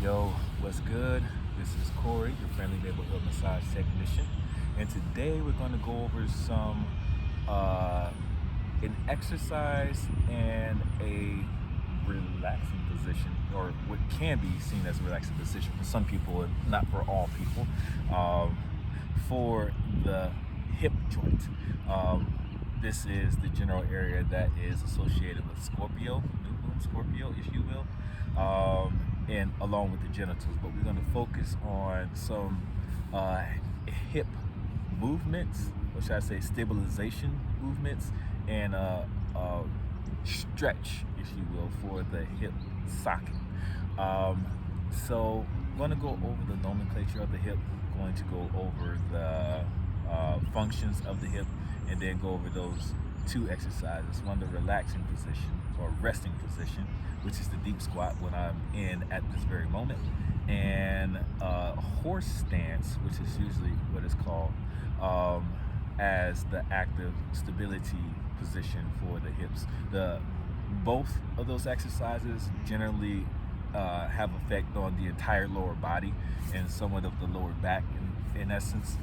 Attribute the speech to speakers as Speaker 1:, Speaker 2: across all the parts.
Speaker 1: Yo, what's good? This is Corey, your friendly neighborhood massage technician, and today we're going to go over uh, an exercise and a relaxing position, or what can be seen as a relaxing position for some people, and not for all people, um, for the hip joint. This is the general area that is associated with Scorpio, new moon Scorpio, if you will, and along with the genitals. But we're going to focus on some hip movements, or should I say stabilization movements, and stretch, if you will, for the hip socket. So I'm going to go over the nomenclature of the hip, going to go over the functions of the hip, and then go over those two exercises. One, the relaxing position or resting position, which is the deep squat, when I'm in at this very moment, and horse stance, which is usually what it's called, as the active stability position for the hips. Both of those exercises generally have effect on the entire lower body and somewhat of the lower back in essence.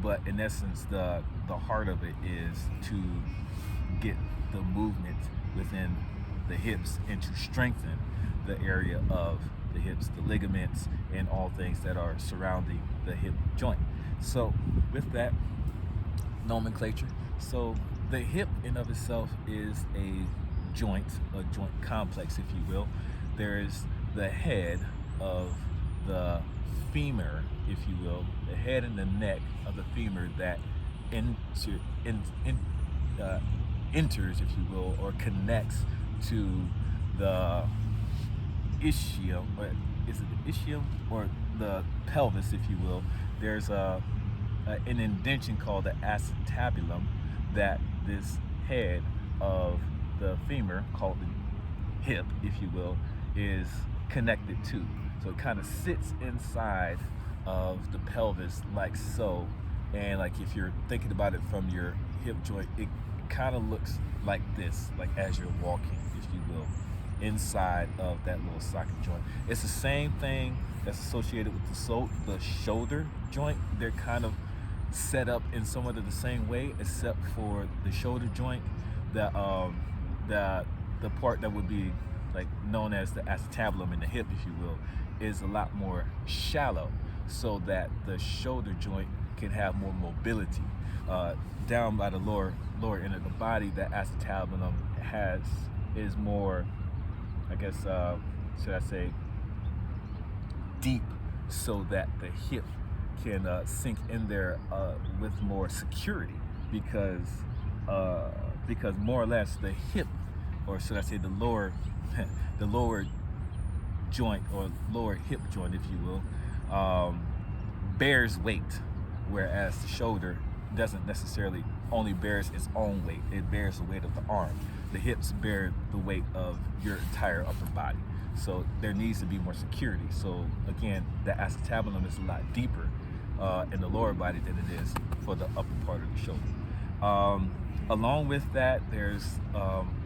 Speaker 1: But in essence, the heart of it is to get the movement within the hips and to strengthen the area of the hips, the ligaments, and all things that are surrounding the hip joint. So with that nomenclature, so the hip in of itself is a joint complex, if you will. There's the head of the femur, if you will, the head and the neck of the femur that enters, if you will, or connects to the ischium, or is it the ischium or the pelvis, if you will. There's an indention called the acetabulum that this head of the femur, called the hip, if you will, is connected to. So it kind of sits inside of the pelvis like so, and like if you're thinking about it from your hip joint, it kind of looks like this, like as you're walking, if you will, inside of that little socket joint. It's the same thing that's associated with the shoulder joint. They're kind of set up in somewhat of the same way, except for the shoulder joint, the part that would be like known as the acetabulum in the hip, if you will, is a lot more shallow, so that the shoulder joint can have more mobility. Down by the lower end of the body, that acetabulum is more, I guess, should I say, deep, so that the hip can sink in there with more security, because more or less the hip, or should I say the lower the lower joint, or lower hip joint, if you will, bears weight, whereas the shoulder doesn't necessarily only bears its own weight. It bears the weight of the arm. The hips bear the weight of your entire upper body. So there needs to be more security. So again, the acetabulum is a lot deeper in the lower body than it is for the upper part of the shoulder. Along with that, there's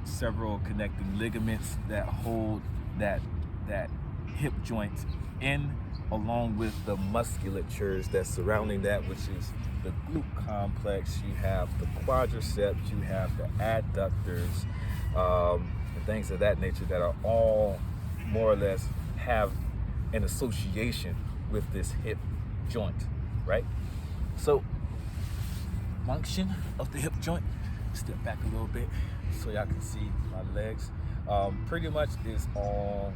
Speaker 1: several connecting ligaments that hold that hip joint in, along with the musculatures that's surrounding that, which is the glute complex. You have the quadriceps, you have the adductors, and things of that nature that are all more or less have an association with this hip joint, right? So function of the hip joint, step back a little bit so y'all can see my legs. Pretty much is all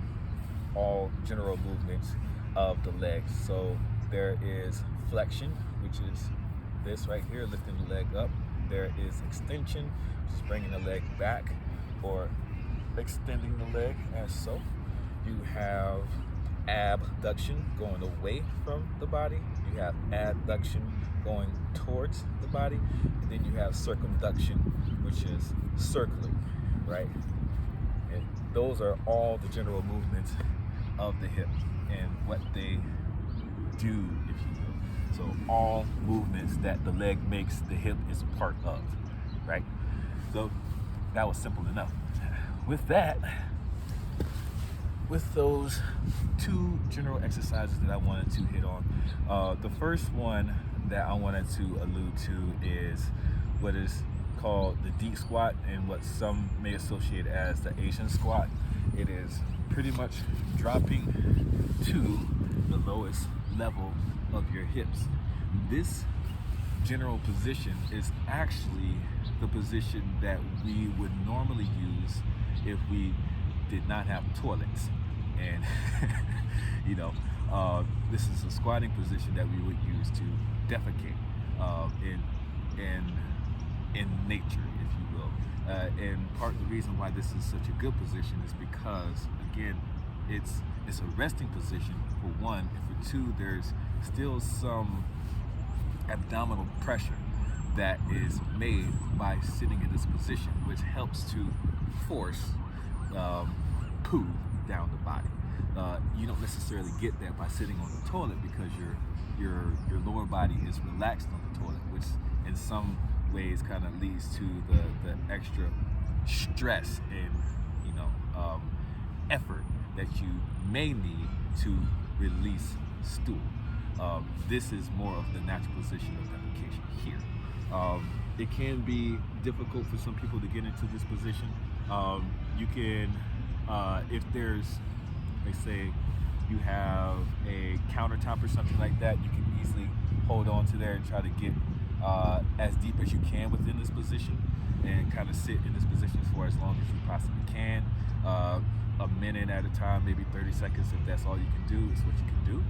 Speaker 1: general movements of the legs. So there is flexion, which is this right here, lifting the leg up. There is extension, which is bringing the leg back or extending the leg as so. You have abduction, going away from the body. You have adduction, going towards the body. And then you have circumduction, which is circling, right? And those are all the general movements of the hip and what they do, if you will. So all movements that the leg makes, the hip is part of, right? So that was simple enough. With that, with those two general exercises that I wanted to hit on. The first one that I wanted to allude to is what is called the deep squat, and what some may associate as the Asian squat. It is pretty much dropping to the lowest level of your hips. This general position is actually the position that we would normally use if we did not have toilets. And this is a squatting position that we would use to defecate in nature, if you will. And part of the reason why this is such a good position is because, again, it's a resting position for one, and for two, there's still some abdominal pressure that is made by sitting in this position, which helps to force poo down the body. You don't necessarily get that by sitting on the toilet, because your lower body is relaxed on the toilet, which in some ways kind of leads to the extra stress and effort that you may need to release stool. This is more of the natural position of defecation here. It can be difficult for some people to get into this position. You can, if there's, let's say, you have a countertop or something like that, you can easily hold on to there and try to get as deep as you can within this position, and kind of sit in this position for as long as you possibly can. A minute at a time, maybe 30 seconds, if that's all you can do, is what you can do.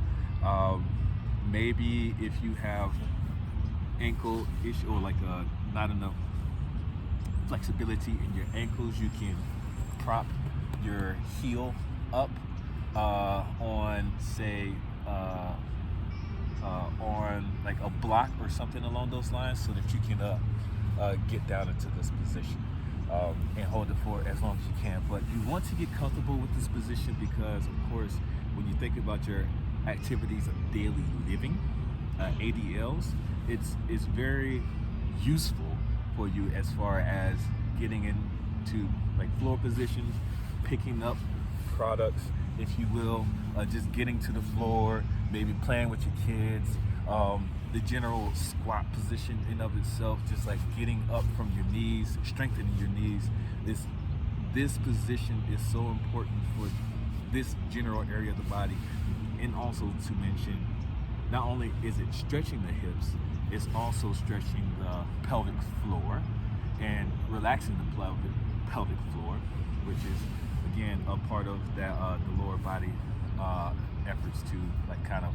Speaker 1: Maybe if you have ankle issue, or like not enough flexibility in your ankles, you can prop your heel up on, say, on like a block or something along those lines, so that you can get down into this position and hold it for as long as you can. But you want to get comfortable with this position because, of course, when you think about your activities of daily living, ADLs, it's very useful for you as far as getting into like floor positions, picking up products, if you will, just getting to the floor, maybe playing with your kids. The general squat position in of itself, just like getting up from your knees, strengthening your knees. This position is so important for this general area of the body. And also to mention, not only is it stretching the hips, it's also stretching the pelvic floor and relaxing the pelvic floor, which is again a part of that the lower body efforts to like kind of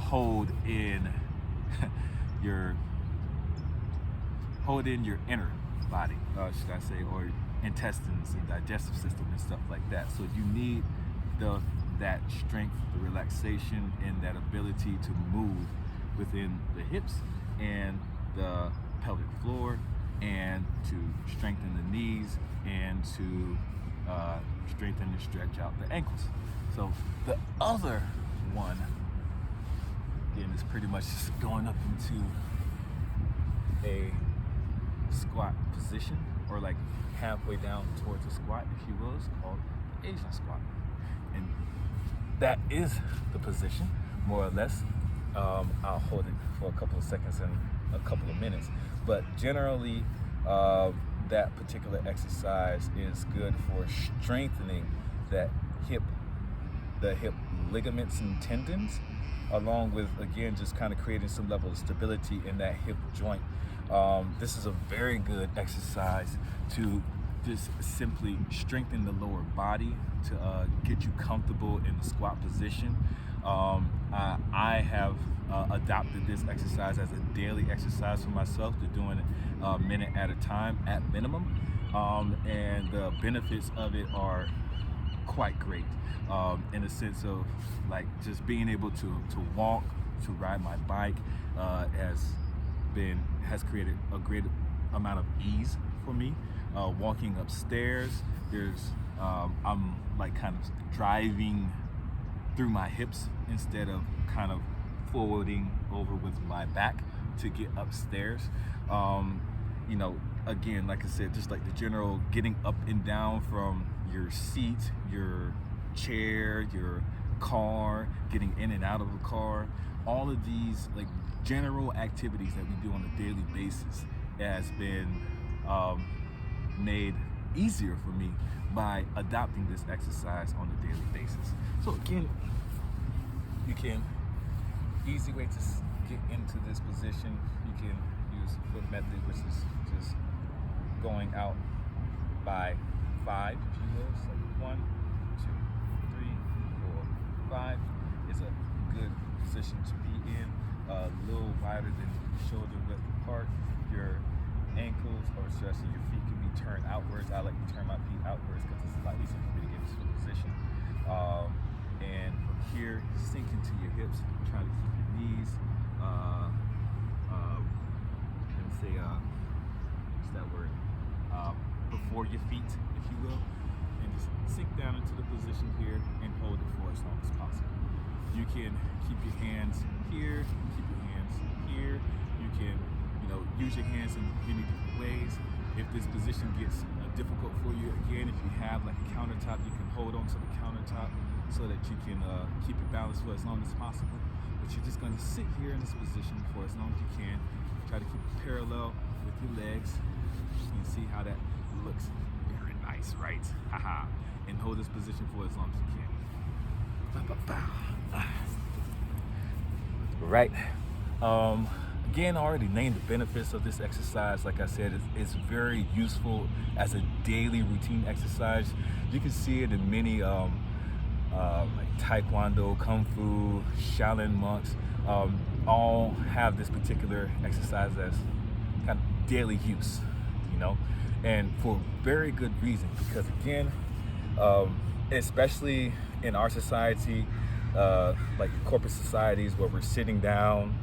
Speaker 1: hold in your inner body, should I say, or intestines and digestive system and stuff like that. So you need that strength, the relaxation, and that ability to move within the hips and the pelvic floor, and to strengthen the knees, and to strengthen and stretch out the ankles. So the other one, again, is pretty much just going up into a squat position, or like halfway down towards a squat, if you will. It's called the Asian squat. And that is the position, more or less. I'll hold it for a couple of seconds and a couple of minutes. But generally, that particular exercise is good for strengthening the hip ligaments and tendons, along with, again, just kind of creating some level of stability in that hip joint. This is a very good exercise to just simply strengthen the lower body, to get you comfortable in the squat position. I have adopted this exercise as a daily exercise for myself, to doing it a minute at a time at minimum, and the benefits of it are quite great, in the sense of like just being able to walk, to ride my bike, has created a great amount of ease for me. Walking upstairs, I'm like kind of driving through my hips instead of kind of forwarding over with my back to get upstairs. Again, like I said, just like the general getting up and down from your seat, your chair, your car, getting in and out of the car. All of these like general activities that we do on a daily basis has been made easier for me by adopting this exercise on a daily basis. So again, you can, easy way to get into this position, you can use foot method, which is just going out by 5, if you will. So 1, 2, 3, 4, 5 is a good position to be in. A little wider than shoulder width apart. Your ankles or stretching your feet can be turned outwards. I like to turn my feet outwards because it's a lot easier for me to get into the position. And from here, sink into your hips. Try to keep your knees, let me say, what's that word? Before your feet, if you will. And just sink down into the position here and hold it for as long as possible. You can keep your hands here, keep your hands here. You can, use your hands in many different ways. If this position gets difficult for you, again, if you have like a countertop, you can hold on to the countertop so that you can keep your balance for as long as possible. But you're just gonna sit here in this position for as long as you can. Try to keep it parallel with your legs. You can see how that looks very nice, right? Haha. And hold this position for as long as you can. Right. Again, I already named the benefits of this exercise. Like I said, it's very useful as a daily routine exercise. You can see it in many like Taekwondo, Kung Fu, Shaolin monks, all have this particular exercise as kind of daily use, and for very good reason. Because again, especially in our society, like corporate societies where we're sitting down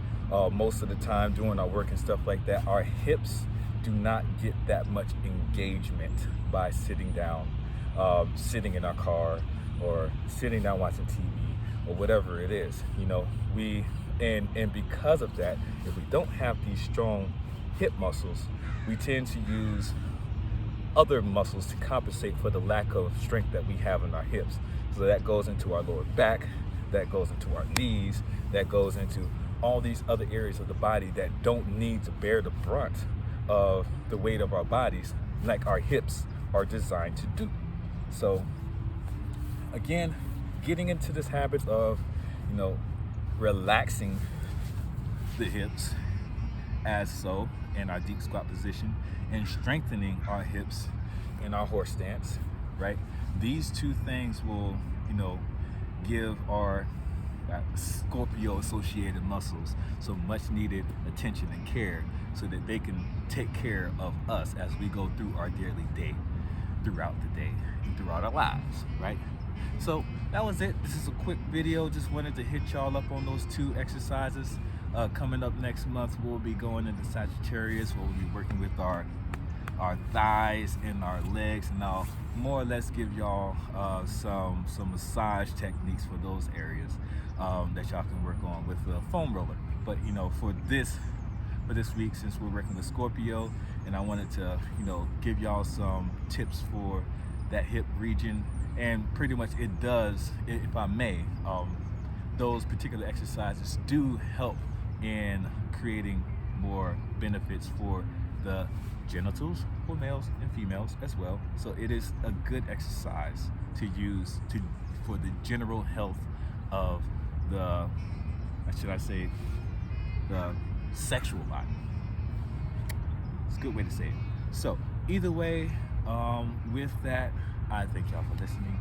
Speaker 1: most of the time doing our work and stuff like that, our hips do not get that much engagement by sitting down, sitting in our car or sitting down watching TV or whatever it is. And because of that, if we don't have these strong hip muscles, we tend to use other muscles to compensate for the lack of strength that we have in our hips. So that goes into our lower back, that goes into our knees, that goes into all these other areas of the body that don't need to bear the brunt of the weight of our bodies like our hips are designed to do. So again, getting into this habit of, relaxing the hips as so in our deep squat position and strengthening our hips in our horse stance, right? These two things will, give our Scorpio associated muscles some much needed attention and care so that they can take care of us as we go through our daily day, throughout the day and throughout our lives, right? So that was it. This is a quick video. Just wanted to hit y'all up on those 2 exercises. Coming up next month, we'll be going into Sagittarius, where we'll be working with our thighs and our legs, and I'll more or less give y'all some massage techniques for those areas that y'all can work on with the foam roller. But for this week, since we're working with Scorpio, and I wanted to give y'all some tips for that hip region, and pretty much it does, if I may, those particular exercises do help in creating more benefits for the genitals for males and females as well. So it is a good exercise to use for the general health of the, should I say, the sexual body. It's a good way to say it. So either way, with that, I thank y'all for listening.